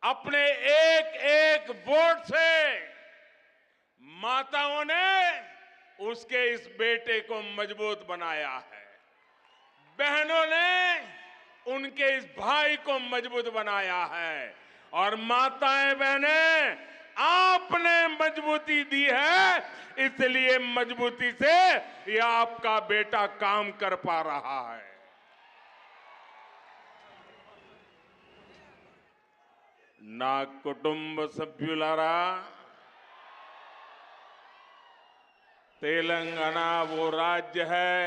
अपने एक एक वोट से माताओं ने उसके इस बेटे को मजबूत बनाया है। बहनों ने उनके इस भाई को मजबूत बनाया है और माताएं बहनें आपने मजबूती दी है, इसलिए मजबूती से ये आपका बेटा काम कर पा रहा है। నా కుటుంబ సభ్యులారా, तेलंगाना वो राज्य है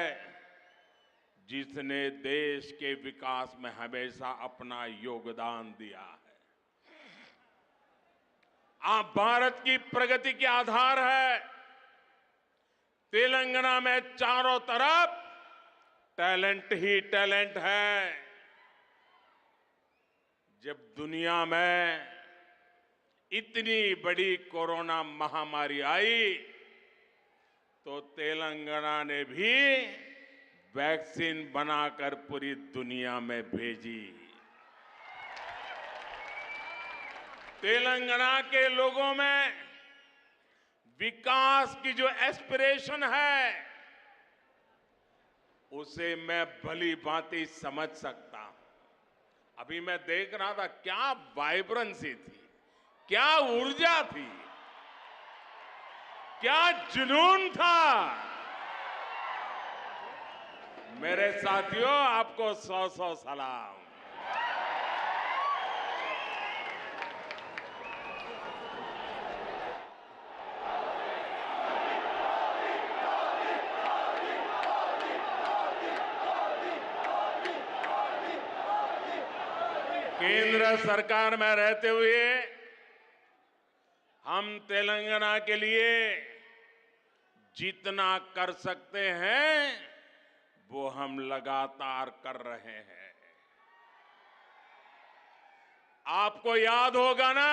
जिसने देश के विकास में हमेशा अपना योगदान दिया है। आप भारत की प्रगति के आधार है। तेलंगाना में चारों तरफ टैलेंट ही टैलेंट है। जब दुनिया में इतनी बड़ी कोरोना महामारी आई तो तेलंगाना ने भी वैक्सीन बनाकर पूरी दुनिया में भेजी। तेलंगाना के लोगों में विकास की जो एस्पिरेशन है उसे मैं भली भांति समझ सकता हूं। अभी मैं देख रहा था, क्या वाइब्रेंसी थी, क्या ऊर्जा थी, क्या जुनून था। मेरे साथियों, आपको 100 सलाम। केंद्र सरकार में रहते हुए हम तेलंगाना के लिए जितना कर सकते हैं वो हम लगातार कर रहे हैं। आपको याद होगा ना,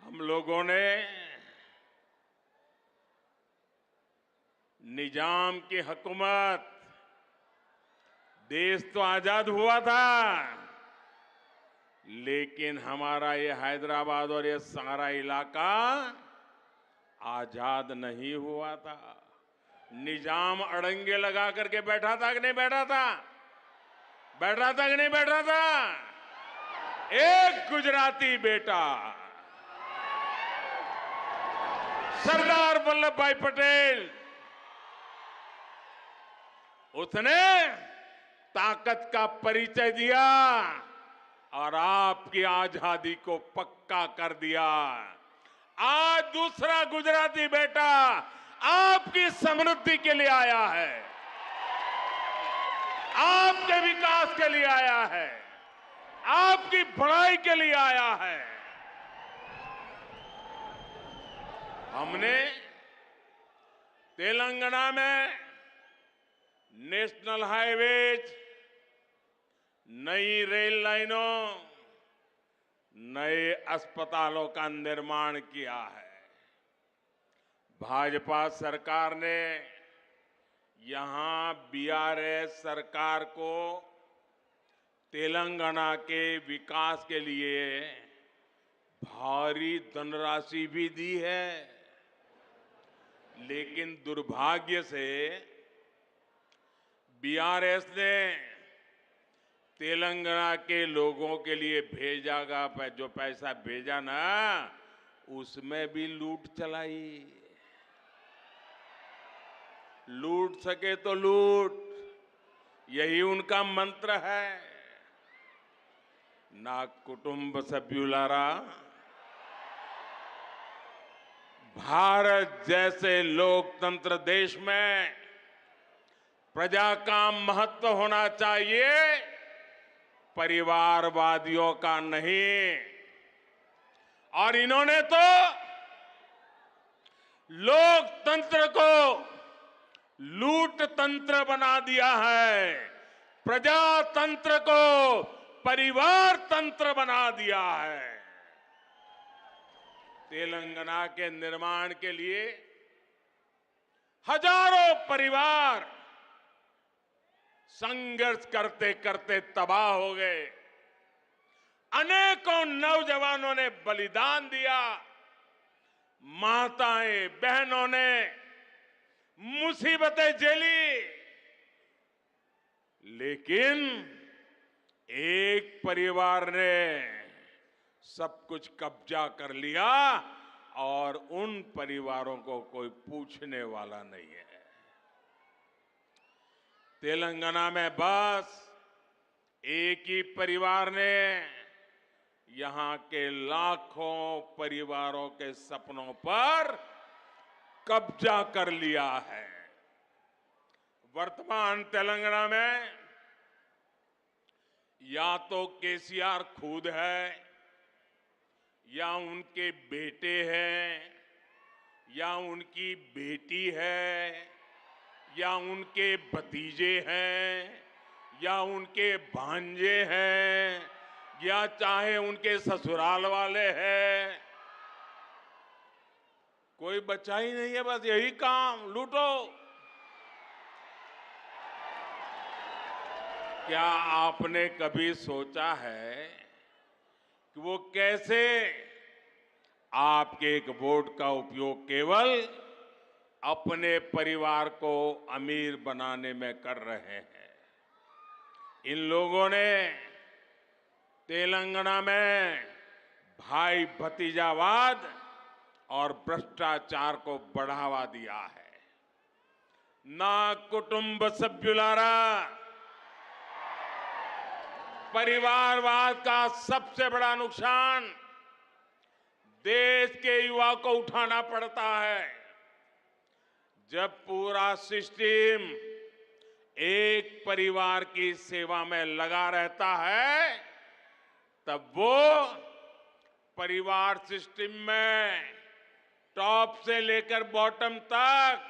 हम लोगों ने निजाम की हुकूमत, देश तो आजाद हुआ था लेकिन हमारा ये हैदराबाद और ये सारा इलाका आजाद नहीं हुआ था। निजाम अड़ंगे लगा करके बैठा था कि नहीं बैठा था? बैठा था कि नहीं बैठा था? एक गुजराती बेटा सरदार वल्लभ भाई पटेल, उसने ताकत का परिचय दिया और आपकी आजादी को पक्का कर दिया। आज दूसरा गुजराती बेटा आपकी समृद्धि के लिए आया है, आपके विकास के लिए आया है, आपकी बढ़ाई के लिए आया है। हमने तेलंगाना में नेशनल हाईवेज, नई रेल लाइनों, नए अस्पतालों का निर्माण किया है। भाजपा सरकार ने यहां बीआरएस सरकार को तेलंगाना के विकास के लिए भारी धनराशि भी दी है, लेकिन दुर्भाग्य से बीआरएस ने तेलंगाना के लोगों के लिए जो पैसा भेजा ना, उसमें भी लूट चलाई। लूट सके तो लूट, यही उनका मंत्र है। ना कुटुंब सभ्युलारा, भारत जैसे लोकतंत्र देश में प्रजा का महत्व होना चाहिए, परिवारवादियों का नहीं। और इन्होंने तो लोकतंत्र को लूट तंत्र बना दिया है, प्रजातंत्र को परिवार तंत्र बना दिया है। तेलंगाना के निर्माण के लिए हजारों परिवार संघर्ष करते करते तबाह हो गए। अनेकों नौजवानों ने बलिदान दिया, माताएं बहनों ने मुसीबतें झेली, लेकिन एक परिवार ने सब कुछ कब्जा कर लिया और उन परिवारों को कोई पूछने वाला नहीं है। तेलंगाना में बस एक ही परिवार ने यहां के लाखों परिवारों के सपनों पर कब्जा कर लिया है। वर्तमान तेलंगाना में या तो केसीआर खुद है, या उनके बेटे हैं, या उनकी बेटी है, या उनके भतीजे हैं, या उनके भांजे हैं, या चाहे उनके ससुराल वाले हैं। कोई बचा ही नहीं है, बस यही काम, लूटो। क्या आपने कभी सोचा है कि वो कैसे आपके एक वोट का उपयोग केवल अपने परिवार को अमीर बनाने में कर रहे हैं? इन लोगों ने तेलंगाना में भाई भतीजावाद और भ्रष्टाचार को बढ़ावा दिया है। ना कुटुंब सभ्युलारा, परिवारवाद का सबसे बड़ा नुकसान देश के युवा को उठाना पड़ता है। जब पूरा सिस्टम एक परिवार की सेवा में लगा रहता है, तब वो परिवार सिस्टम में टॉप से लेकर बॉटम तक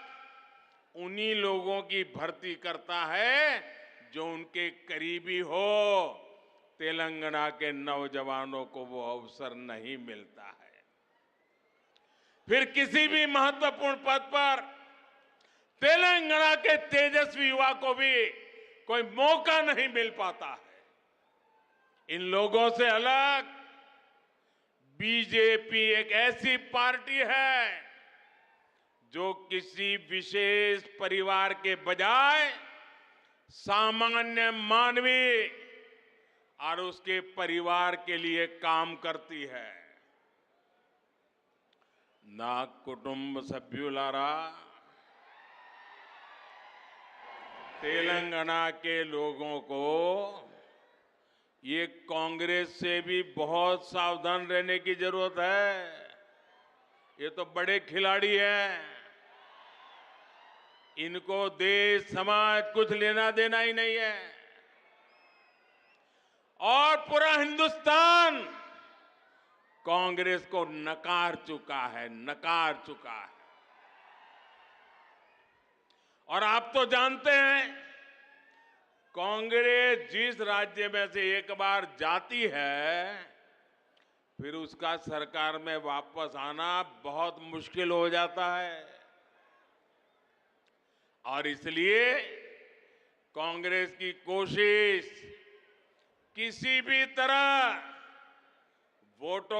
उन्हीं लोगों की भर्ती करता है जो उनके करीबी हो। तेलंगाना के नौजवानों को वो अवसर नहीं मिलता है। फिर किसी भी महत्वपूर्ण पद पर तेलंगाना के तेजस्वी युवा को भी कोई मौका नहीं मिल पाता है। इन लोगों से अलग बीजेपी एक ऐसी पार्टी है जो किसी विशेष परिवार के बजाय सामान्य मानवीय और उसके परिवार के लिए काम करती है। ना कुटुंब सभ्युलारा, तेलंगाना के लोगों को ये कांग्रेस से भी बहुत सावधान रहने की जरूरत है। ये तो बड़े खिलाड़ी हैं, इनको देश समाज कुछ लेना देना ही नहीं है। और पूरा हिंदुस्तान कांग्रेस को नकार चुका है, नकार चुका है। और आप तो जानते हैं, कांग्रेस जिस राज्य में से एक बार जाती है, फिर उसका सरकार में वापस आना बहुत मुश्किल हो जाता है। और इसलिए कांग्रेस की कोशिश किसी भी तरह वोटों